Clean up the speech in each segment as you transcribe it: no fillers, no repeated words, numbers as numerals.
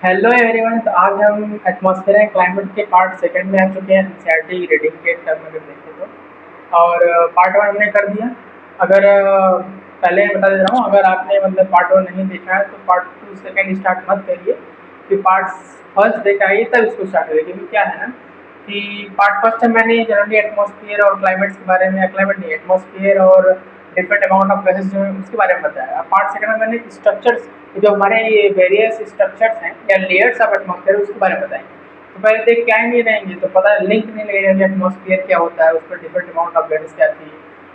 Hello everyone. तो आज हम एटमॉस्फेयर एंड क्लाइमेट के पार्ट सेकंड में आ चुके हैं एनसीईआरटी रीडिंग के टर्म में देखें तो। और पार्ट वन हमने कर दिया। अगर पहले बता दे रहा हूँ, अगर आपने मतलब पार्ट वन नहीं देखा है तो पार्ट टू सेकंड स्टार्ट मत करिए, कि पार्ट फर्स्ट देखा है तब इसको स्टार्ट करिए। क्योंकि क्या है ना कि पार्ट फर्स्ट में मैंने जनरली एटमॉस्फेयर और क्लाइमेट्स के बारे में, क्लाइमेट नहीं, एटमॉस्फेयर और डिफरेंट अमाउंट ऑफ गैसेज जो है उसके बारे में बताया। पार्ट सेकंड में मैंने स्ट्रक्चर्स, जो हमारे ये वेरियस स्ट्रक्चर्स हैं या लेयर्स ऑफ एटमॉस्फेयर, उसके बारे में बताएंगे। तो पहले देख के आएंगे रहेंगे तो पता लिंक नहीं लगेगा कि एटमॉस्फेयर क्या होता है, उस पर डिफरेंट अमाउंट ऑफ गैसेज क्या थी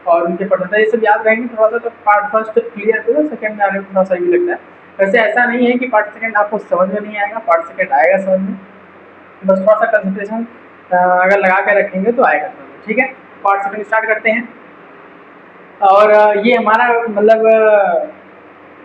और उनके परसेंटेज, ये सब याद रहेंगे थोड़ा सा। तो पार्ट फर्स्ट क्लियर होगा, सेकंड में आने में थोड़ा सा भी लगता है। वैसे ऐसा नहीं है कि पार्ट सेकंड आपको समझ में नहीं आएगा, पार्ट सेकंड आएगा समझ में, बस थोड़ा सा कंसंट्रेशन अगर लगा के रखेंगे तो आएगा समझ में। ठीक है, पार्ट सेकंड स्टार्ट करते हैं। और ये हमारा मतलब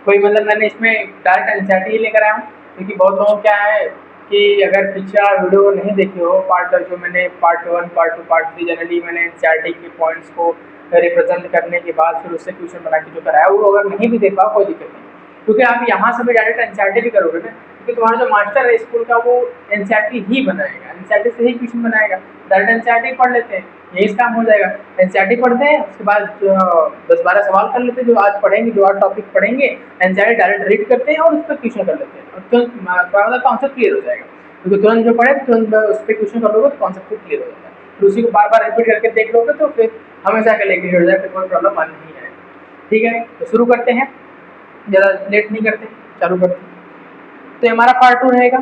कोई मतलब मैंने इसमें डायरेक्ट एनसीईआरटी लेकर आया हूँ, क्योंकि बहुत लोगों क्या है कि अगर पिछला वीडियो नहीं देखे हो, पार्ट जो मैंने part one, part two, part three, generally मैंने एनसीईआरटी के पॉइंट्स को रिप्रेजेंट करने के बाद फिर उससे क्वेश्चन बना के जो कराया, वो अगर नहीं भी देख पाओ कोई दिक्कत नहीं, क्योंकि आप यहाँ से भी डायरेक्ट एनसीईआरटी भी करोगे ना, क्योंकि तुम्हारा जो मास्टर है स्कूल का वो एनसीईआरटी ही बनाएगा, एनसीईआरटी से ही क्वेश्चन बनाएगा। डायरेक्ट एनसीईआरटी पढ़ लेते हैं, यही काम हो जाएगा। एनसीईआरटी पढ़ते हैं, उसके बाद 10-12 सवाल कर लेते हैं जो आज पढ़ेंगे, जो आज टॉपिक पढ़ेंगे, एनसीईआरटी डायरेक्ट रीड करते हैं और उस पर क्वेश्चन कर लेते हैं, और तुरंत कॉन्सेप्ट क्लियर हो जाएगा। क्योंकि तुरंत जो पढ़े तुरंत उस पर क्वेश्चन कर लोगे तो कॉन्सेप्ट क्लियर हो जाता है। फिर उसी को बार बार रिपीट करके देख लोगे तो फिर हमेशा के लिए क्लियर हो जाएगा, कोई प्रॉब्लम आने नहीं आएगा। ठीक है, तो शुरू करते हैं, ज़्यादा लेट नहीं करते, चालू करते हैं। तो हमारा पार्ट टू रहेगा।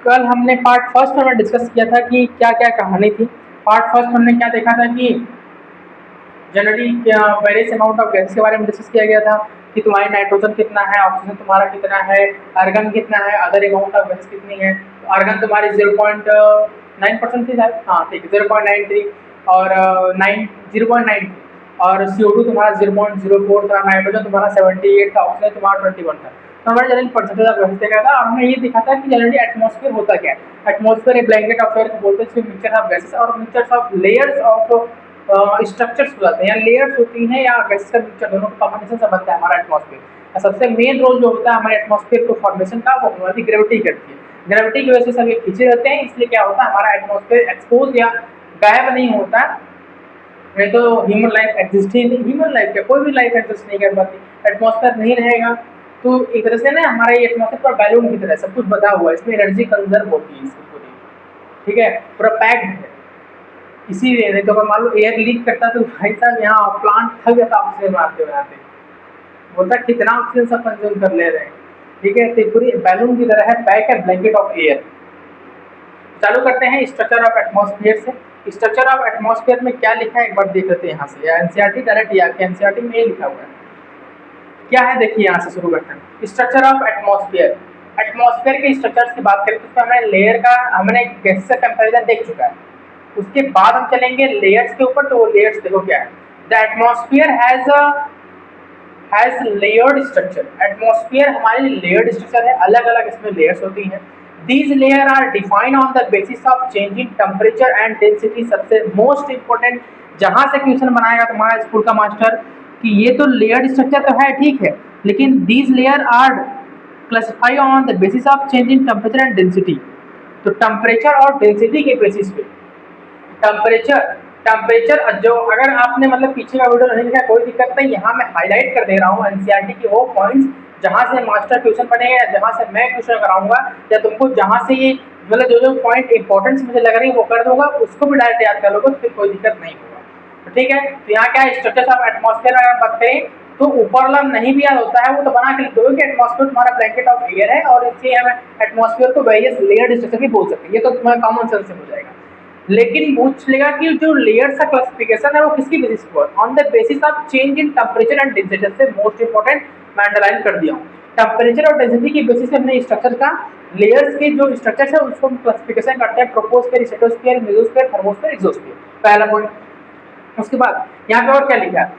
कल हमने पार्ट फर्स्ट में डिस्कस किया था कि क्या क्या कहानी थी। पार्ट फर्स्ट हमने क्या देखा था कि जनरली क्या वेरियस अमाउंट ऑफ गैस के बारे में डिस्कस किया गया था, कि तुम्हारी नाइट्रोजन कितना है, ऑक्सीजन तुम्हारा कितना है, आर्गन कितना है, अदर अमाउंट ऑफ गैस कितनी है। तो आर्गन तुम्हारी 0.9% थी शायद, हाँ ठीक है 0.93 और 0.93, और CO2 तुम्हारा 0.04 था, नाइट्रोजन तुम्हारा 78 था, ऑक्सीजन तुम्हारा 21 था। तो हमारे जनरली परसेंटेज ऑफ गैसेज देखा था, और हमने ये देखा था कि जनरली एटमॉस्फेयर होता क्या है। एटमॉस्फेयर एक ब्लैंकेट ऑफ एयर को बोलते हैं, इसमें मिक्सचर ऑफ गैसेज और mixture of layers of structures हो जाते हैं, या लेयर्स होती हैं या गैसेज का मिक्सचर, दोनों का कॉम्बिनेशन से बनता है हमारा एटमॉस्फेयर। सबसे मेन रोल जो होता है हमारे एटमॉस्फेयर को फॉर्मेशन का, वो हमारी ग्रेविटी करती है। ग्रेविटी की वजह से सब ये खींचे रहते हैं, इसलिए क्या होता है हमारा एटमॉस्फेयर एक्सपोज या गायब नहीं होता। नहीं तो ह्यूमन लाइफ एग्जिस्ट ही नहीं, ह्यूमन लाइफ क्या कोई भी लाइफ एग्जिस्ट नहीं कर पाती। एटमॉस्फेयर नहीं रहेगा तो एक तरह से ना हमारा ये एटमॉस्फेयर पर बैलून की तरह सब कुछ बधा हुआ है, इसमें एनर्जी कंजर्व होती है इसकी पूरी। ठीक है, पूरा पैक्ड है, इसीलिए। नहीं तो अगर मान लो एयर लीक करता तो भाई साहब यहाँ प्लांट थक जाता ऑक्सीजन बनाते बनाते, बोलता कितना ऑक्सीजन सब कंज्यूम कर ले रहे हैं। ठीक है, तो पूरी बैलून की तरह है, पैक है, ब्लैंकेट ऑफ एयर। चालू करते हैं स्ट्रक्चर ऑफ एटमॉस्फेयर से। स्ट्रक्चर ऑफ एटमॉस्फेयर में क्या लिखा है एक बार देख लेते हैं यहाँ से, या एनसीईआरटी डायरेक्ट या एनसीईआरटी में ये लिखा हुआ है क्या है, देखिए यहाँ से शुरू करते हैं। स्ट्रक्चर ऑफ एटमॉस्फेयर, एटमॉस्फेयर के स्ट्रक्चर्स की बात करें तो उसमें हमने लेयर का, हमने गैस से कंपेरिजन देख चुका है। उसके बाद हम चलेंगे लेयर्स के ऊपर, तो वो लेयर्स देखो क्या है। The atmosphere has layered structure, atmosphere हमारी लेयर्ड स्ट्रक्चर है, अलग अलग इसमें लेयर्स होती हैं। These layers are defined on the basis of changing temperature and density। सबसे मोस्ट इम्पोर्टेंट जहां से क्वेश्चन बनाएगा तुम्हारा स्कूल का मास्टर, कि ये तो लेयर्ड स्ट्रक्चर तो है ठीक है, लेकिन these layers are classified on the basis of changing temperature and density। तो टेम्परेचर और डेंसिटी के बेसिस पे टेम्परेचर जो, अगर आपने मतलब पीछे का वीडियो नहीं देखा कोई दिक्कत नहीं, यहाँ मैं हाईलाइट कर दे रहा हूँ एनसीईआरटी के वो पॉइंट्स जहाँ से मास्टर क्वेश्चन पढ़ेगा, जहाँ से मैं क्वेश्चन कराऊंगा, या तुमको जहाँ से ये मतलब जो जो पॉइंट इंपॉर्टेंस मुझे लग रही है वो कर दूंगा, उसको भी डायरेक्ट याद कर लोगे तो फिर कोई दिक्कत नहीं होगा। तो ठीक है, तो यहाँ क्या है स्ट्रक्चर ऑफ एटमॉस्फेयर अगर बात करें तो ऊपर वाला नहीं भी याद होता है, वो तो बना के लिख दोगे कि एटमॉस्फेयर तुम्हारा ब्लैंकेट ऑफ एयर है, और इसलिए हम एटमॉस्फेयर को वेरियस लेयर्ड स्ट्रक्चर भी बोल सकते हैं, ये तो तुम्हारा कॉमन सेंस से हो जाएगा। लेकिन पूछ लेगा कि जो लेयर्स का क्लासिफिकेशन है वो किसकी बेसिस पर, on the basis of change in temperature and density. से मोस्ट इंपॉर्टेंट मैं अंडरलाइन कर दिया हूँ, टेम्परेचर और डेंसिटी की बेसिस पे हमने स्ट्रक्चर का, लेयर्स के जो स्ट्रक्चर्स है उसको हम क्लासिफिकेशन करते हैं, troposphere, stratosphere, mesosphere, thermosphere, exosphere, पहला पॉइंट। उसके बाद यहाँ पे और क्या लिखा है,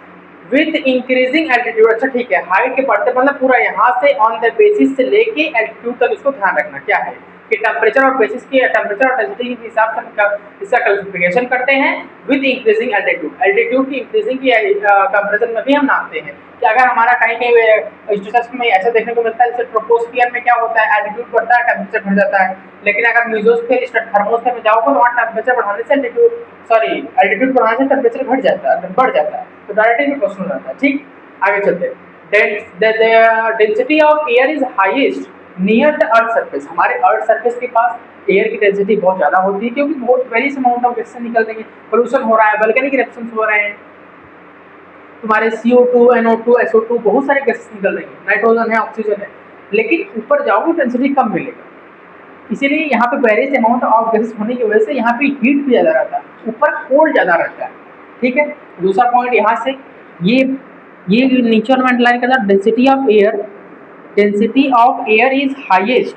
विद इंक्रीजिंग एल्टीट्यूड। अच्छा ठीक है, हाइट के बढ़ते मतलब पूरा यहाँ से ऑन द बेसिस से लेके एल्टीट्यूड तक इसको ध्यान रखना क्या है, कि टेम्परेचर और बेसिस की टेम्परेचर और डेंसिटी के हिसाब से इसका क्लासिफिकेशन करते हैं विद इंक्रीजिंग एल्टीट्यूड। एल्टीट्यूड की इंक्रीजिंग की कंपैरिजन में भी हम नापते हैं कि अगर हमारा कहीं स्टेटस में ऐसा देखने को मिलता है जैसे ट्रोपोस्फियर में क्या होता है, एल्टीट्यूड बढ़ता है टेम्परेचर बढ़ जाता है, लेकिन अगर मेसोस्फीयर थर्मोस्फीयर में जाओगे तो वहाँ टेम्परेचर बढ़ाने से एल्टीट्यूड बढ़ाने से टेम्परेचर घट जाता है, बढ़ जाता है। तो डायरेक्टली में क्वेश्चन हो जाता है। ठीक, आगे चलते हैं। Density of air is highest near the earth surface. हमारे अर्थ सरफेस के पास एयर की डेंसिटी बहुत ज़्यादा होती है क्योंकि बहुत वेरी अमाउंट ऑफ गैसेस निकल रही है, पोल्यूशन हो रहा है, वोल्केनिक इरप्शंस हो रहे हैं, तुम्हारे CO2, NO2, SO2 बहुत सारे गैसेस निकल रही है, नाइट्रोजन है, ऑक्सीजन है, लेकिन ऊपर जाओगे डेंसिटी कम मिलेगा। इसीलिए यहाँ पे वेरियस अमाउंट ऑफ गैसेस होने की वजह से यहाँ पे हीट भी ज़्यादा रहता है, ऊपर कोल्ड ज़्यादा रहता है। ठीक है, दूसरा पॉइंट यहाँ से ये नीचे अंडरलाइन करना, density of air is highest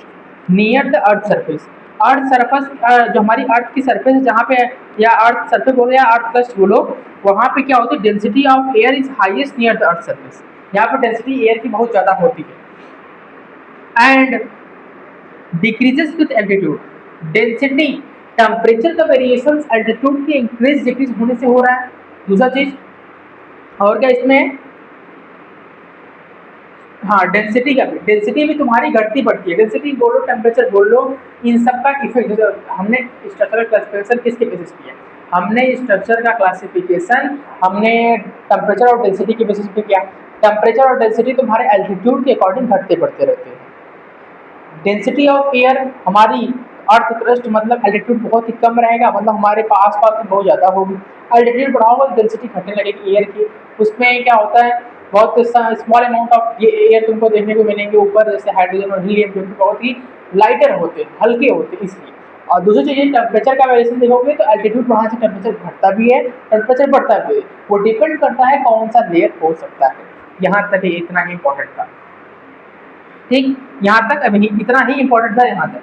near the earth surface. Earth surface जो हमारी अर्थ की सरफेस है जहाँ पे, या अर्थ सरफेस बोलो या अर्थ क्रस्ट बोलो, वहाँ पे क्या होती है, density of air is highest near the earth surface. यहाँ पे डेंसिटी एयर की बहुत ज़्यादा होती है। And decreases with altitude. Density temperature का वेरिएशन एल्टीट्यूड के इंक्रीज डिक्रीज होने से हो रहा है। दूसरा चीज और क्या इसमें, हाँ डेंसिटी का भी, डेंसिटी भी तुम्हारी घटती बढ़ती है। डेंसिटी बोलो, टेम्परेचर बोलो, इन सब का इफेक्ट हमने स्ट्रक्चरल क्लासिफिकेशन किसके बेसिस किया, हमने स्ट्रक्चर का क्लासिफिकेशन हमने टेम्परेचर और डेंसिटी के बेसिस पे किया। टेम्परेचर और डेंसिटी तुम्हारे एल्टीट्यूड के अकॉर्डिंग घटते बढ़ते रहते हैं। डेंसिटी ऑफ एयर हमारी अर्थ क्रस्ट मतलब एल्टीट्यूड बहुत ही कम रहेगा, मतलब हमारे आस पास बहुत ज़्यादा होगी। एल्टीट्यूड बढ़ाओगे तो डेंसिटी घटने लगेगी एयर की। उसमें क्या होता है, बहुत स्मॉल अमाउंट ऑफ ये एयर तुमको देखने को मिलेंगे ऊपर, जैसे हाइड्रोजन और हीलियम, जो कि बहुत ही लाइटर होते हैं, हल्के होते हैं इसलिए। और दूसरी चीज़ टेम्परेचर का वेरिएशन देखोगे तो एल्टीट्यूड बढ़ाने से टेम्परेचर घटता भी है, टेम्परेचर बढ़ता भी है। वो डिपेंड करता है कौन सा लेयर हो सकता है। यहाँ तक इतना ही इंपॉर्टेंट था। ठीक, यहाँ तक अभी इतना ही इंपॉर्टेंट था यहाँ तक।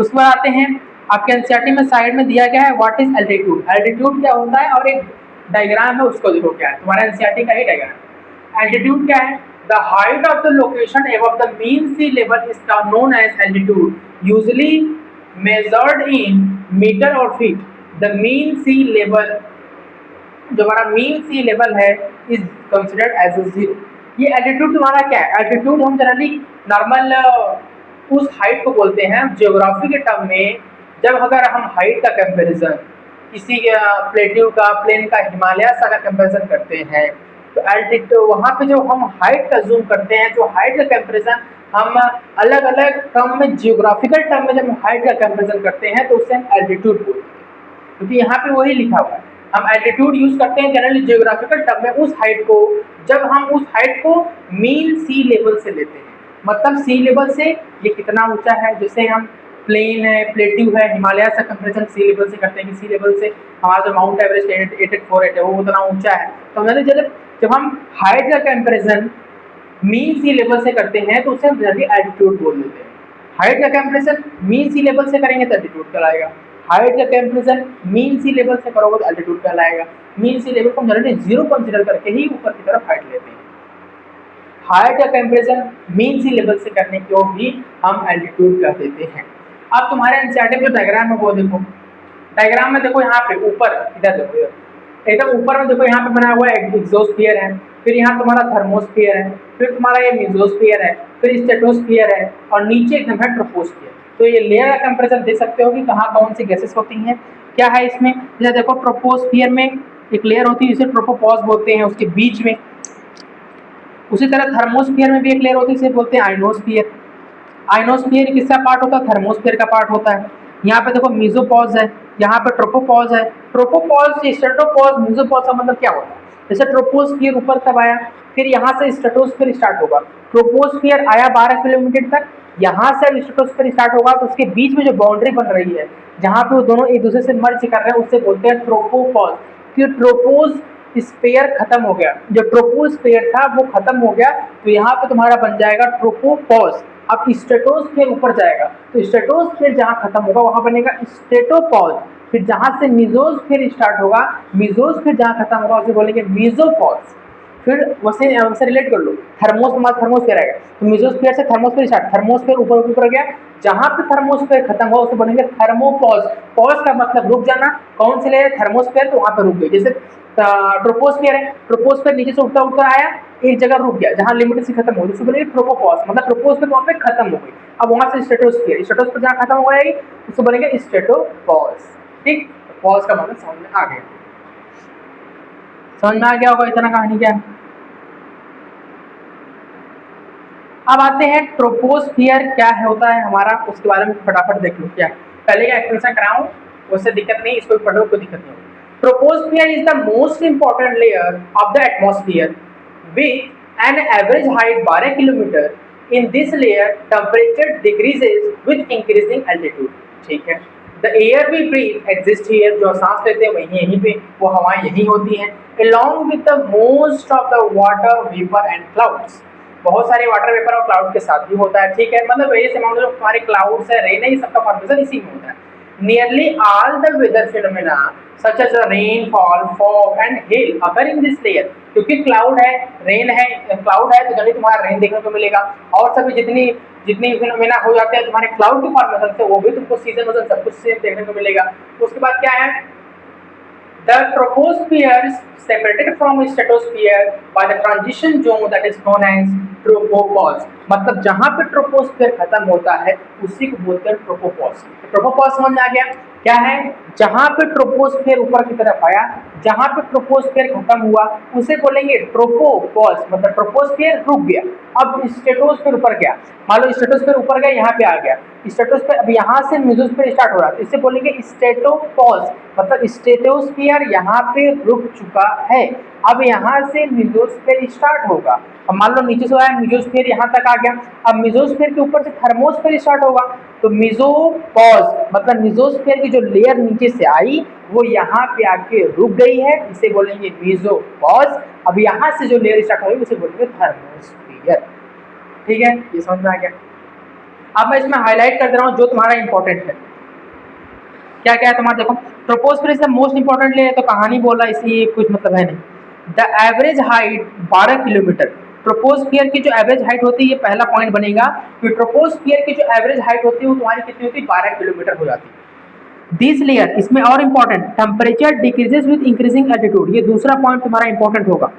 उसके बाद आते हैं आपके एनसीईआरटी में साइड में दिया गया है व्हाट इज एल्टीट्यूड। एल्टीट्यूड क्या होता है और एक डायग्राम है, उसको देखो क्या है, तुम्हारा एनसीईआरटी का ही डायग्राम। एल्टीट्यूड क्या है, the height of the location above the mean sea level is known as altitude, usually measured in metre और feet. The mean sea level, जो हमारा मीन सी लेवल है, is considered as a zero. ये altitude तुम्हारा क्या है, altitude हम generally normal उस हाइट को बोलते हैं ज्योग्राफी के टर्म में। जब अगर हम हाइट का कंपैरिजन किसी प्लेट्यू का, प्लेन का, हिमालय से अगर कंपैरिजन करते हैं तो एल्टीट्यूड वहाँ पे जो हम हाइट का जूम करते हैं, जो हाइट का कंपैरिजन हम अलग अलग टर्म में, जियोग्राफिकल टर्म में जब हम हाइट का कंपैरिजन करते हैं तो उससे हम एल्टीट्यूड बोलते हैं, क्योंकि यहाँ पे वही लिखा हुआ है। हम एल्टीट्यूड यूज करते हैं जनरली जियोग्राफिकल टर्म में उस हाइट को, जब हम उस हाइट को मीन सी लेवल से लेते हैं। मतलब सी लेवल से ये कितना ऊंचा है, जैसे हम प्लेन है, प्लेट्यू है, हिमालय से कंपैरिजन सी लेवल से करते हैं कि सी लेवल से हमारा जो माउंट एवरेस्ट 8848 है वो उतना ऊंचा है। तो हमने जब हम हाइट का कंपैरिजन मीन सी लेवल से करते हैं तो उसे हम जनरली एल्टीट्यूड बोल देते हैं। हाइट का कंपैरिजन मीन सी लेवल से करेंगे तो एल्टीट्यूड कहलाएगा, हाइट का कंपैरिजन मीन सी लेवल से करोगे तो एल्टीट्यूड कहलाएगा। मीन सी लेवल को जनरली जीरो कंसीडर करके ही ऊपर की तरफ हाइट लेते हैं। हाइट का कंपैरिजन मीन सी लेवल से करने को भी हम एल्टीट्यूड कह देते हैं। अब तुम्हारे एनसीईआरटी में जो डायग्राम है वो देखो, डायग्राम में देखो यहाँ पे ऊपर, इधर देखो, एकदम ऊपर में देखो यहाँ पे बना हुआ है एक्सोस्फीयर है, फिर यहाँ तुम्हारा थर्मोस्फीयर है, फिर तुम्हारा ये मेसोस्फीयर है, फिर स्ट्रेटोस्फीयर है, और नीचे एकदम है ट्रोपोस्फीयर। तो ये लेयर का कंपैरिजन देख सकते हो कि कहाँ कौन सी गैसेस होती हैं, क्या है इसमें। जैसे देखो ट्रोपोस्फीयर में एक लेयर होती है जिसे ट्रोपोपॉज बोलते हैं, उसके बीच में। उसी तरह थर्मोस्फीयर में भी एक लेयर होती है, इसे बोलते हैं आइनोस्फीयर। आइनोस्फीयर किसका पार्ट होता है, थर्मोस्फीयर का पार्ट होता है। यहाँ पे देखो मीजोपॉज है, यहाँ पे ट्रोपोपॉज है। ट्रोपोपॉज से स्ट्रेटोपॉज, मीजोपॉज का मतलब क्या होता है, जैसे ट्रोपोस्फीयर ऊपर तब आया, फिर यहाँ से स्ट्रेटोस्फीयर स्टार्ट होगा। ट्रोपोस्फीयर आया 12 किलोमीटर तक, यहाँ से स्ट्रेटोस्फीयर स्टार्ट होगा, तो उसके बीच में जो बाउंड्री बन रही है जहाँ पे वो दोनों एक दूसरे से मर्ज कर रहे हैं, उससे बोलते हैं ट्रोपोपॉज। फिर ट्रोपोज स्पेयर खत्म हो गया, जो ट्रोपोस्फीयर था वो खत्म हो गया, तो यहाँ पे तुम्हारा बन जाएगा ट्रोपोपॉज। अब स्ट्रेटोस्फीयर ऊपर जाएगा, तो स्ट्रेटोस्फीयर जहाँ खत्म होगा वहाँ बनेगा स्ट्रेटोपॉज। फिर जहाँ से मेसोस्फीयर स्टार्ट होगा, मेसोस्फीयर जहाँ खत्म होगा उसे बोलेंगे मेसोपॉज। फिर वैसे रिलेट कर लो, थर्मोस्फेयर आएगा तो मेसोस्फेयर से थर्मोस्फेयर स्टार्ट, थर्मोस्फेयर ऊपर ऊपर गया, जहां पे थर्मोस्फेयर खत्म हुआ उसे बनेंगे थर्मोपॉज। पॉज का मतलब रुक जाना, कौन से लेयर थर्मोस्फेयर, तो वहां पे रुक गए। जैसे ट्रोपोस्फेयर है, ट्रोपोस्फेयर नीचे से उठता उठता आया, एक जगह रुक गया जहां लिमिट से खत्म हो गई, उसे बनेगी ट्रोपोपॉज, मतलब ट्रोपोस्फेयर वहां पे खत्म हो गई। अब वहां से स्ट्रेटोस्फेयर, स्ट्रेटोस्फेयर जहां खत्म हो गई उसे बनेगा स्ट्रेटोपॉज। ठीक, पॉज का मतलब समझ में आ गया, समझ में आ गया होगा इतना कहानी क्या है। अब आते हैं ट्रोपोस्फियर क्या है होता है हमारा, उसके बारे में फटाफट देख लो क्या है। पहले का एक्सप्लेनेशन कराऊं, उससे दिक्कत नहीं, इसको पढ़ो कोई दिक्कत नहीं। Troposphere is the most important layer of the atmosphere with an average height 12 kilometre. In this layer temperature decreases with increasing altitude. ठीक है, the air we breathe exist here, जो सांस लेते हैं वही यहीं पे, वो हवाएं यहीं होती हैं, along with the most of the water vapor and clouds। बहुत सारे वाटर वेपर और क्लाउड के साथ भी होता है। ठीक है, मतलब वेरियस अमाउंट ऑफ हमारे क्लाउड्स है, रेन है, ये सबका फॉर्मेशन इसी में होता है। Nearly all the weather phenomena such as rainfall, fog and hail occur in this layer. क्योंकि क्लाउड है, रेन है, क्लाउड है तो जल्दी तुम्हारा रेन देखने को मिलेगा, और सभी जितनी जितनी फिनोमेना हो जाते हैं तुम्हारे क्लाउड के फॉर्मेशन से, वो भी तुमको सीजन वजन सब कुछ से देखने को मिलेगा। उसके बाद क्या है, the troposphere is separated from stratosphere by the transition zone that is known as tropopause। मतलब जहां पे ट्रोपोस्फियर खत्म होता है उसी को बोलते हैं ट्रोपोपॉज। ट्रोपोपॉज समझ में आ गया क्या है, जहां पे ट्रोपोस्फियर ऊपर की तरफ आया, जहां पे ट्रोपोस्फियर खत्म हुआ उसे बोलेंगे ट्रोपोपॉज, मतलब ट्रोपोस्फियर रुक गया, अब स्ट्रेटोस्फियर ऊपर गया। मान लो स्ट्रेटोस्फियर ऊपर गया, यहाँ पे आ गया स्ट्रेटोस्फियर, अब यहाँ से मेसोस्फियर स्टार्ट हो रहा है तो इसे बोलेंगे स्ट्रेटोपॉज, मतलब स्ट्रेटोस्फियर यहाँ पे रुक चुका है, अब यहाँ से मेसोस्फियर स्टार्ट होगा। अब मान लो नीचे से आया मेसोस्फियर यहाँ तक आ गया, अब मेसोस्फियर के ऊपर से थर्मोस्फियर स्टार्ट होगा, तो मेसोपॉज मतलब मेसोस्फियर की जो लेयर नीचे से आई वो यहाँ पे आके रुक गई है, इसे बोलेंगे मेसोपॉज। अब यहाँ से जो लेयर स्टार्ट होगी उसे बोलेंगे थर्मोस्फियर। ठीक है, ये समझ में आ गया। अब मैं इसमें हाईलाइट कर दे रहा हूँ जो तुम्हारा इंपॉर्टेंट है, क्या क्या है तुम्हारा, देखो troposphere is the most important layer, तो कहानी बोला इसलिए कुछ मतलब है नहीं। The average height 12 kilometre, troposphere की जो एवरेज हाइट होती है, ये पहला पॉइंट बनेगा कि ट्रोपोस्फियर की जो एवरेज हाइट होती है वो तुम्हारी कितनी होती है, 12 किलोमीटर हो जाती है। दिस लेयर, इसमें और important, temperature decreases with increasing altitude, ये दूसरा पॉइंट तुम्हारा इंपॉर्टेंट होगा।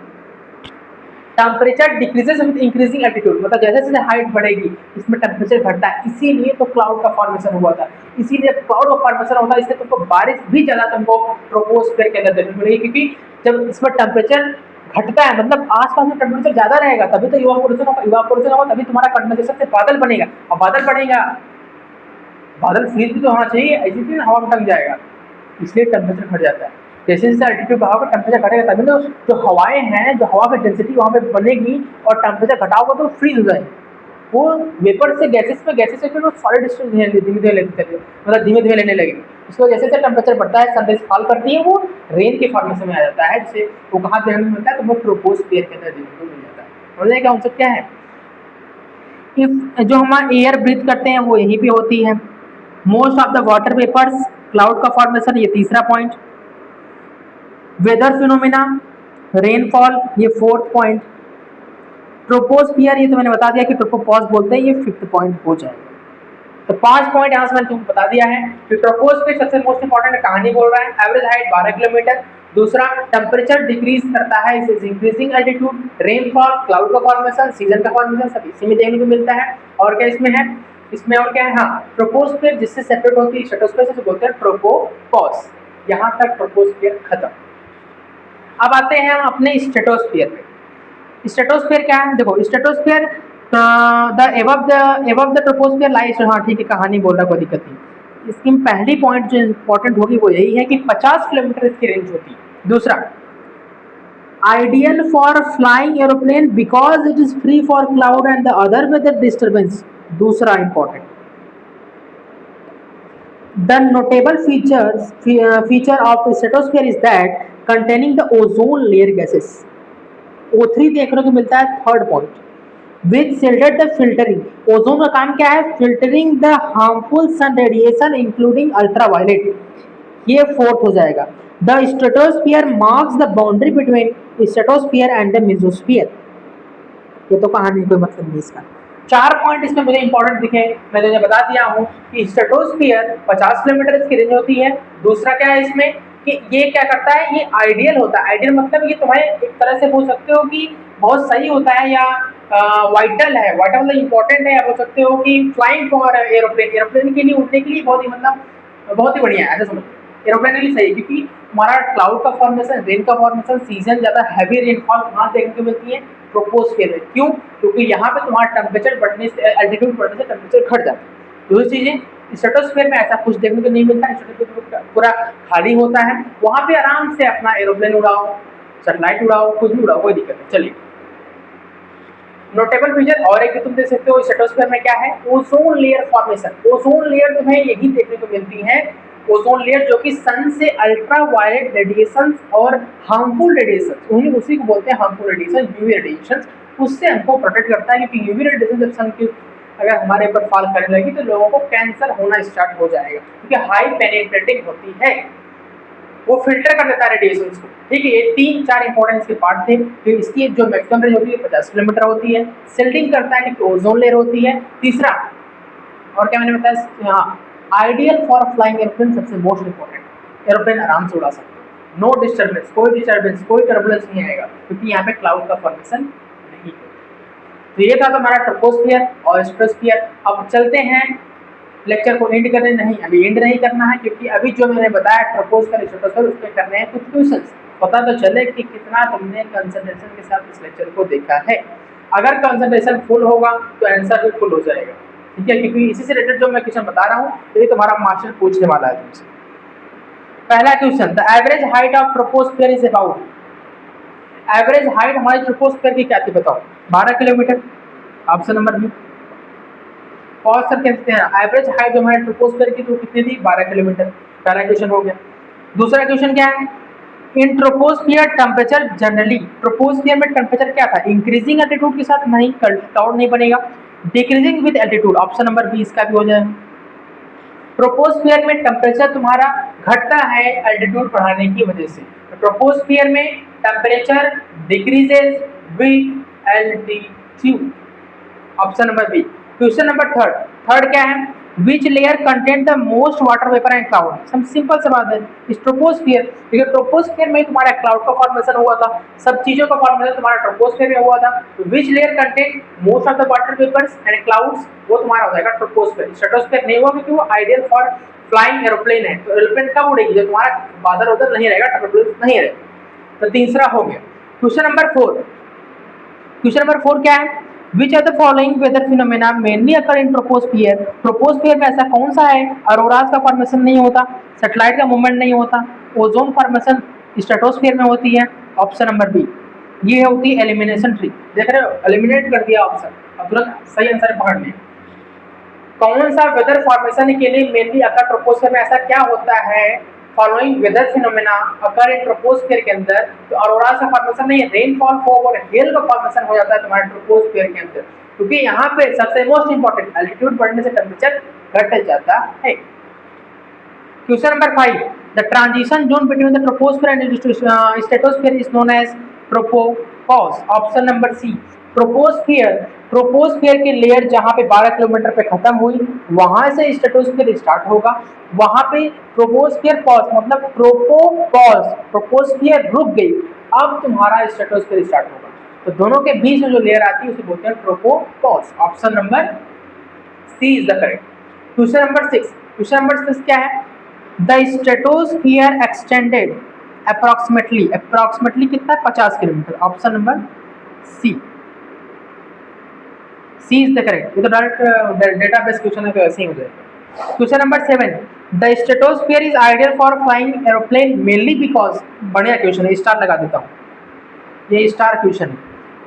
Temperature decreases with increasing altitude, मतलब जैसे जैसे हाइट बढ़ेगी इसमें टेम्परेचर घटता है, इसीलिए तो क्लाउड का फॉर्मेशन हुआ था, इसीलिए क्लाउड का फॉर्मेशन होता है, इससे तुमको बारिश भी ज्यादा तुमको ट्रोपोस्फियर के अंदर देखने को मिलेगी, क्योंकि जब इसमें टेम्परेचर घटता है मतलब आसपास में टेम्परेचर ज्यादा रहेगा तभी तो इवापोरेशन होगा, तभी तुम्हारा कंडेंसेशन से बादल बनेगा, और बादल बनेगा, बादल फ्रीज भी तो होना चाहिए, ऐसे भी हवा में टंग जाएगा, इसलिए टेम्परेचर घट जाता है। जैसे जैसे एल्टीट्यूड बढ़ाओगे टेम्परेचर घटेगा, तभी तो जो हवाएं हैं, जो हवा की डेंसिटी वहाँ पे बनेगी और टेम्परेचर घटाओगे तो फ्रीज हो जाएगी, वो वेपर से गैसेस से फिर वो सॉलिड स्टेट धीमे धीमे लेते चलेगी, मतलब धीमे धीमे लेने लगेगी। उसको जैसे जैसे टेम्परेचर बढ़ता है, सनराइज फॉल करती है, वो रेन के फॉर्मेशन में आ जाता है, जिससे वो कहाँ देखने को मिलता है, तो वो ट्रोपोस्फियर के अंदर देखने को मिल जाता है। समझे क्या कॉन्सेप्ट क्या है। जो हमारा एयर ब्रीथ करते हैं वो यहीं पे होती है। Most of the water vapours, cloud का फॉर्मेशन, ये तीसरा पॉइंट। वेदर फिनोमिना, रेनफॉल, ये फोर्थ पॉइंट। ट्रोपोस्फियर, ये तो मैंने बता दिया कि ट्रोपोपॉज बोलते हैं, ये फिफ्थ पॉइंट हो जाएगा। तो 5 पॉइंट यहाँ से मैंने तुमको बता दिया है कि ट्रोपोस्फियर सबसे मोस्ट इंपॉर्टेंट कहानी बोल रहा है, एवरेज हाइट 12 किलोमीटर। दूसरा, टेम्परेचर डिक्रीज करता है, इसे इंक्रीजिंग एल्टीट्यूड। रेनफॉल, क्लाउड का फॉर्मेशन, सीजन का फॉर्मेशन, सब इसी में देखने को मिलता है। और क्या इसमें है, इसमें और क्या है, हाँ ट्रोपोस्फियर जिससे सेपरेट होती है स्ट्रेटोस्फियर से बोलते हैं ट्रोपोपॉज। यहाँ तक ट्रोपोस्फियर खत्म। अब आते हैं हम अपने स्ट्रेटोस्फियर पे। स्ट्रेटोस्फियर क्या है, देखो stratosphere the above the troposphere lies, हाँ ठीक है कहानी बोल रहा, कोई दिक्कत नहीं। इसकी पहली पॉइंट जो इंपॉर्टेंट होगी वो यही है कि 50 किलोमीटर इसकी रेंज होती है। दूसरा, ideal for flying aeroplane because it is free for cloud and the other weather disturbance, दूसरा important. The notable feature of the stratosphere is that containing the ozone layer gases, O3 देखने को मिलता है, third point. Which shielded the filtering, ozone का काम क्या है, filtering the harmful sun radiation including ultraviolet. ये फोर्थ हो जाएगा। The stratosphere marks the boundary between stratosphere and the mesosphere. ये तो कहानी कोई मतलब नहीं इसका। 4 पॉइंट इसमें मुझे इंपॉर्टेंट दिखे, मैं तुझे बता दिया हूँ कि स्ट्रेटोस्फीयर 50 किलोमीटर की रेंज होती है। दूसरा क्या है इसमें कि ये क्या करता है, ये आइडियल होता है। आइडियल मतलब ये तुम्हारे एक तरह से बोल सकते हो कि बहुत सही होता है, या वाइटल है। वाइटल मतलब इंपॉर्टेंट है, या बोल सकते हो कि फ्लाइंग फॉर एरोप्लेन, एरोप्लेन के लिए उड़ने के लिए बहुत ही मतलब बहुत ही बढ़िया है, ऐसा समझो। एरोप्लेन के लिए सही है, क्योंकि हमारा क्लाउड का फॉर्मेशन, रेन का फॉर्मेशन, सीजन ज़्यादा हैवी रेनफॉल कहाँ देखने को मिलती है, ट्रोपोस्फीयर में। क्यों? क्योंकि यहाँ पे तुम्हारा टेम्परेचर बढ़ने से, एल्टीट्यूड बढ़ने से टेम्परेचर घट जाता है। दूसरी चीजें, स्ट्रेटोस्फीयर में ऐसा कुछ देखने को नहीं मिलता। स्ट्रेटोस्फीयर पूरा खाली होता है, वहां पे आराम से अपना एरोप्लेन उड़ाओ, सैटेलाइट उड़ाओ, कुछ भी उड़ाओ, कोई दिक्कत नहीं। चलिए, नोटेबल फीचर और एक तुम देख सकते हो स्ट्रेटोस्फीयर में क्या है, ozone layer formation. Ozone layer तुम्हें यही देखने को मिलती है, ओजोन लेयर जो कि सन से अल्ट्रा वायलेट रेडिएशन और हार्मफुल रेडिएशन, उन्हीं उसी को बोलते हैं हार्मफुल रेडिएशन, यूवी रेडिएशन, उससे हमको प्रोटेक्ट करता है। क्योंकि यूवी रेडिएशन जब सन की अगर हमारे ऊपर फॉल करने लगी तो लोगों को कैंसर होना स्टार्ट हो जाएगा, क्योंकि हाई पेनिट्रेटिंग होती है, वो फिल्टर कर देता है रेडिएशन को। ठीक है, ये 3-4 इंपॉर्टेंट के पार्ट थे। तो इसकी जो मैक्सिमम रेंज होती है 50 किलोमीटर होती है। शिल्डिंग करता है कि ओजोन लेयर होती है। तीसरा और क्या मैंने बताया, हाँ, आइडियल फॉर फ्लाइंग एरोप्लेन, सबसे मोस्ट इंपॉर्टेंट, एरोप्लेन आराम से उड़ा सकते हो, नो डिस्टर्बेंस, कोई टर्बुलेंस नहीं आएगा, क्योंकि यहाँ पे क्लाउड का फॉर्मेशन नहीं है। तो ये था हमारा ट्रोपोस्फियर और स्ट्रेटोस्फियर। अब चलते हैं लेक्चर को एंड करने, नहीं अभी एंड नहीं करना है, क्योंकि अभी जो मैंने बताया ट्रोपोस्फियर स्ट्रेटोस्फियर उस पर करने हैं कुछ क्वेश्चंस, पता तो चले कि कितना तुमने कंसंट्रेशन के साथ इस लेक्चर को देखा है। अगर कंसंट्रेशन फुल होगा तो आंसर भी फुल हो जाएगा, ठीक है, क्योंकि इसी से रिलेटेड जो मैं क्वेश्चन बता रहा हूँ ये तुम्हारा मास्टर पूछने वाला है तुमसे। पहला question, the average height of troposphere is about, average height हमारे ट्रोपोस्फियर की क्या थी बताओ, 12 किलोमीटर, ऑप्शन नंबर बी। और सर कहते हैं एवरेज हाइट जो हमारे ट्रोपोस्फियर की तो कितनी थी, 12 किलोमीटर। पहला क्वेश्चन हो गया। दूसरा क्वेश्चन क्या है, इन ट्रोपोस्फियर टेम्परेचर जनरली, ट्रोपोस्फियर में टेम्परेचर क्या था, इंक्रीजिंग एल्टीट्यूड के साथ, नहीं क्लाउड नहीं बनेगा, decreasing with altitude, option number B इसका भी हो जाएगा। ट्रोपोस्फियर में टेम्परेचर तुम्हारा घटता है एल्टीट्यूड बढ़ाने की वजह से, ट्रोपोस्फियर में temperature decreases with altitude, option number B. Question number third क्या है, which layer content the most water vapour and cloud, सब सिंपल सा बात है, ट्रोपोस्फियर, क्योंकि ट्रोपोस्फियर में तुम्हारा क्लाउड का फॉर्मेशन हुआ था, सब चीजों का फॉर्मेशन तुम्हारा ट्रोपोस्फियर में हुआ था। Which layer content most of the water vapours and clouds, वो तुम्हारा हो जाएगा ट्रोपोस्फियर। स्ट्रेटोस्फियर नहीं हुआ क्योंकि वो आइडियल फॉर फ्लाइंग एरोप्लेन है, तो एरोप्लेन कब उड़ेगी, जब तुम्हारा बादल उधर नहीं रहेगा, टर्बुलेंस नहीं रहेगा। तो तीसरा हो गया। क्वेश्चन नंबर 4 क्या है, Which of the following weather phenomena mainly occur in troposphere? Troposphere में ऐसा कौन सा है, अरोरास का फॉर्मेशन नहीं होता, सैटेलाइट का मूवमेंट नहीं होता, ओजोन फॉर्मेशन स्ट्रेटोस्फियर में होती है, ऑप्शन नंबर बी। ये होती है एलिमिनेशन ट्री, देख रहे हो, एलिमिनेट कर दिया ऑप्शन, अब तुरंत सही आंसर पकड़ लिया। कौन सा वेदर फॉर्मेशन के लिए मेनली अकर ट्रोपोस्फियर में, ऐसा क्या होता है, फॉलोइंग वेदर फिनोमेना अकर इन ट्रोपोस्फियर के अंदर, तो अरोरा का फॉर्मेशन नहीं है, रेनफॉल, फॉग और हेल का फॉर्मेशन हो जाता है तुम्हारे ट्रोपोस्फियर के अंदर, क्योंकि यहाँ पे सबसे मोस्ट इंपॉर्टेंट एल्टीट्यूड बढ़ने से टेम्परेचर घट जाता है। Question number 5, the transition zone between the troposphere and stratosphere is known as tropopause, option number C. Troposphere की लेयर जहां पे 12 किलोमीटर पे खत्म हुई, वहां से स्ट्रेटोस्फियर स्टार्ट होगा, वहां पे ट्रोपोस्फियर पॉज मतलब ट्रोपोपॉज, ट्रोपोस्फियर रुक गई, अब तुम्हारा स्ट्रेटोस्फियर स्टार्ट होगा। तो दोनों के बीच में जो लेयर आती है उसे बोलते हैं tropopause, option number C is the correct. Question number 6 क्या है, द स्ट्रेटोस्फियर एक्सटेंडेड अप्रोक्सीमेटली कितना, 50 kilometre, option number C is the correct. ये तो डायरेक्ट डेटाबेस क्वेश्चन है, तो ऐसे ही हो जाएगा। Question number 7, the stratosphere is ideal for flying aeroplane mainly because, बढ़िया क्वेश्चन है, स्टार लगा देता हूँ, ये स्टार क्वेश्चन है,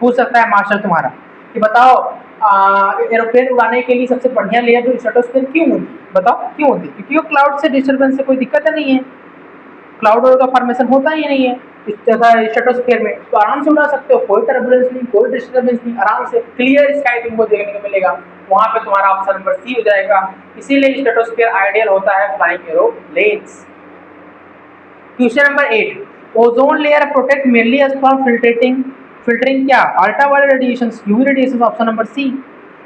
पूछ सकता है मास्टर तुम्हारा कि बताओ एरोप्लेन उड़ाने के लिए सबसे बढ़िया लेयर जो स्ट्रेटोस्फियर क्यों होती, बताओ क्यों होती, क्योंकि वो क्लाउड से डिस्टर्बेंस से कोई दिक्कत नहीं है, क्लाउड का फॉर्मेशन होता ही नहीं है स्ट्रेटोस्फियर में, तो आराम से उड़ा सकते हो, कोई टर्बुलेंस नहीं, कोई डिस्टर्बेंस नहीं, आराम से क्लियर स्काई तुमको देखने को मिलेगा, वहां पे तुम्हारा ऑप्शन नंबर सी हो जाएगा। इसीलिए स्ट्रेटोस्फियर आइडियल होता है flying aeroplanes. Question number 8, ozone layer protect mainly as from filtering क्या, ultraviolet radiations, UV radiations, option number C.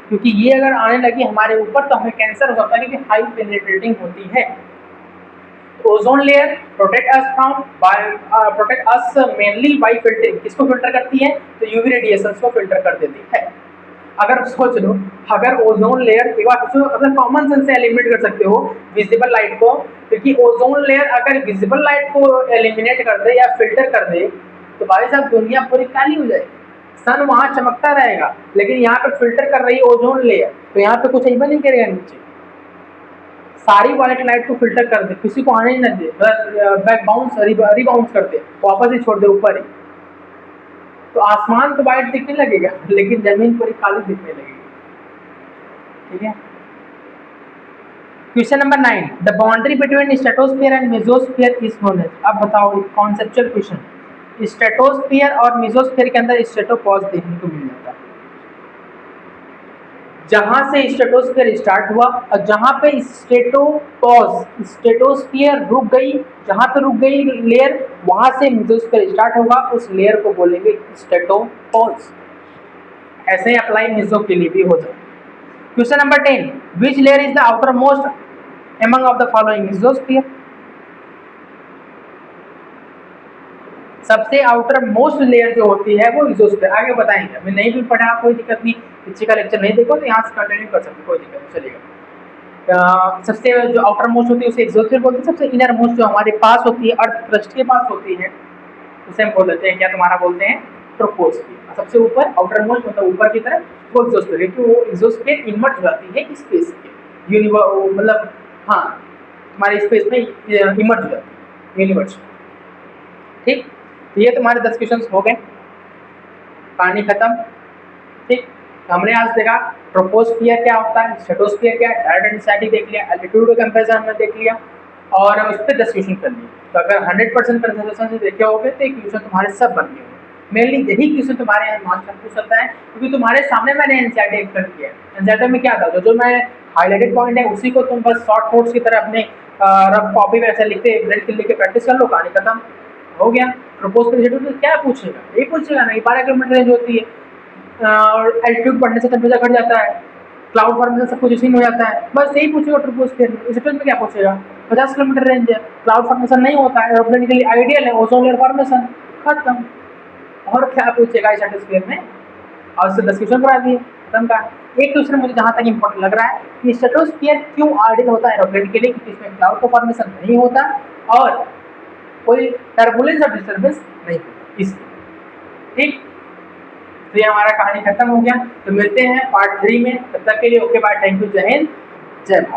क्योंकि ये अगर आने लगी हमारे ऊपर तो हमें कैंसर हो सकता है, क्योंकि हाई पेनिट्रेटिंग होती है। Ozone layer protect us mainly by filtering, किसको फिल्टर करती है, तो यूवी रेडिएशंस को फिल्टर कर देती है। अगर सोच लो, अगर ओजोन लेयर, एक बार सोचो, अपने कॉमन सेंस से एलिमिनेट कर सकते हो विजिबल लाइट को, क्योंकि ओजोन लेयर अगर विजिबल लाइट को एलिमिनेट कर दे या फिल्टर कर दे तो भाई साहब दुनिया पूरी काली हो जाएगी। सन वहां चमकता रहेगा, लेकिन यहाँ पे फिल्टर कर रही है ओजोन लेयर, तो यहाँ पे कुछ ऐसा नहीं करेगा, नीचे सारी वाइट लाइट को फिल्टर कर दे, किसी को आने ही न दे, बैक बाउंस रिबाउंस कर दे, वापस ही छोड़ दे ऊपर ही, तो आसमान तो वाइट दिखने लगेगा लेकिन जमीन पूरी काली दिखने लगेगी। ठीक है। Question number 9, the boundary between stratosphere and mesosphere is known as. अब बताओ, कॉन्सेप्चुअल क्वेश्चन, स्ट्रेटोस्फीयर और मेसोस्फीयर के अंदर स्ट्रेटोपॉज देखने को मिल जाता है। जहां से स्ट्रेटोस्फीयर स्टार्ट हुआ और जहां पे स्ट्रेटोस्फीयर रुक गई, जहां पे रुक गई लेयर, वहां से मेसोस्फीयर स्टार्ट होगा, उस लेयर को बोलेंगे स्ट्रेटोपॉज। ऐसे ही अप्लाई मेसो के लिए भी हो जाए। Question number 10, which layer is the outer most among of the following, mesosphere. सबसे आउटर मोस्ट लेयर जो होती है वो मेसोस्फीयर, आगे बताएंगे, मैं नहीं भी पढ़ा कोई दिक्कत नहीं, पीछे का लेक्चर नहीं देखो तो यहाँ से कंटिन्यू कर सकते, कोई दिक्कत नहीं, चलेगा। सबसे जो आउटर मोस्ट होती है उसे एक्सोस्फीयर बोलते हैं। सबसे इनर मोस्ट जो हमारे पास होती है, अर्थ क्रस्ट के पास होती है, उसे हम बोल देते हैं, क्या तुम्हारा बोलते हैं, ट्रोपोस्फीयर। सबसे ऊपर आउटर मोस्ट मतलब ऊपर की तरफ, वो एक्सोस्फीयर, क्योंकि वो एक्सोस्फीयर इमर्ज जाती है स्पेस के, मतलब हाँ तुम्हारे स्पेस में इमर्ज हो जाती है, यूनिवर्स। ठीक, तो ये तुम्हारे 10 क्वेश्चन हो गए, कहानी खत्म। ठीक, हमने आज देखा ट्रोपोस्फियर क्या होता है, स्ट्रेटोस्फियर क्या है, डायरेक्ट एंड स्टैटिक देख लिया, एल्टीट्यूड का कंपैरिजन हमने देख लिया, और उस पर 10 क्वेश्चन कर लिए। तो अगर 100% कंसंट्रेशन से देखे होगे तो एक क्वेश्चन तुम्हारे सब बन गए होंगे। मेनली यही क्वेश्चन तुम्हारे यहाँ मास्टर पूछ सकता है, क्योंकि तुम्हारे सामने मैंने एनसीईआरटी एक्सप्लेन किया है। एनसीईआरटी में क्या था, जो मैं हाईलाइटेड पॉइंट है उसी को तुम बस शॉर्ट नोट्स की तरह अपने रफ कॉपी में ऐसे लिखते लिख के प्रैक्टिस कर लो, कहानी खत्म हो गया। ट्रोपोस्फियर तो क्या पूछेगा, ये पूछेगा नहीं, 12 किलोमीटर रेंज होती है, और एल्टीट्यूड बढ़ने से टेम्परेचर घट जाता है, क्लाउड फॉर्मेशन सब कुछ इसी में हो जाता है, बस यही पूछेगा ट्रोपोस्फियर में। स्पेस में क्या पूछेगा, 50 किलोमीटर रेंज है, क्लाउड फॉर्मेशन नहीं होता है, एरोप्लेन के लिए आइडियल है, ओजोन लेयर फॉर्मेशन, खत्म। और क्या पूछेगा स्ट्रेटोस्फीयर में, और उससे 10 क्वेश्चन करा दिए, खत्म का। एक क्वेश्चन मुझे जहाँ तक इम्पोर्टेंट लग रहा है कि स्ट्रेटोस्फीयर क्यों आइडियल होता है एरोप्लेन के लिए, क्योंकि इसमें क्लाउड का फॉर्मेशन नहीं होता और कोई टर्बुलेंस और डिस्टर्बेंस नहीं होता इसलिए। ठीक, तो ये हमारा कहानी खत्म हो गया। तो मिलते हैं पार्ट 3 में, तब तक के लिए ओके बाय, थैंक यू, जय हिंद, जय भारत।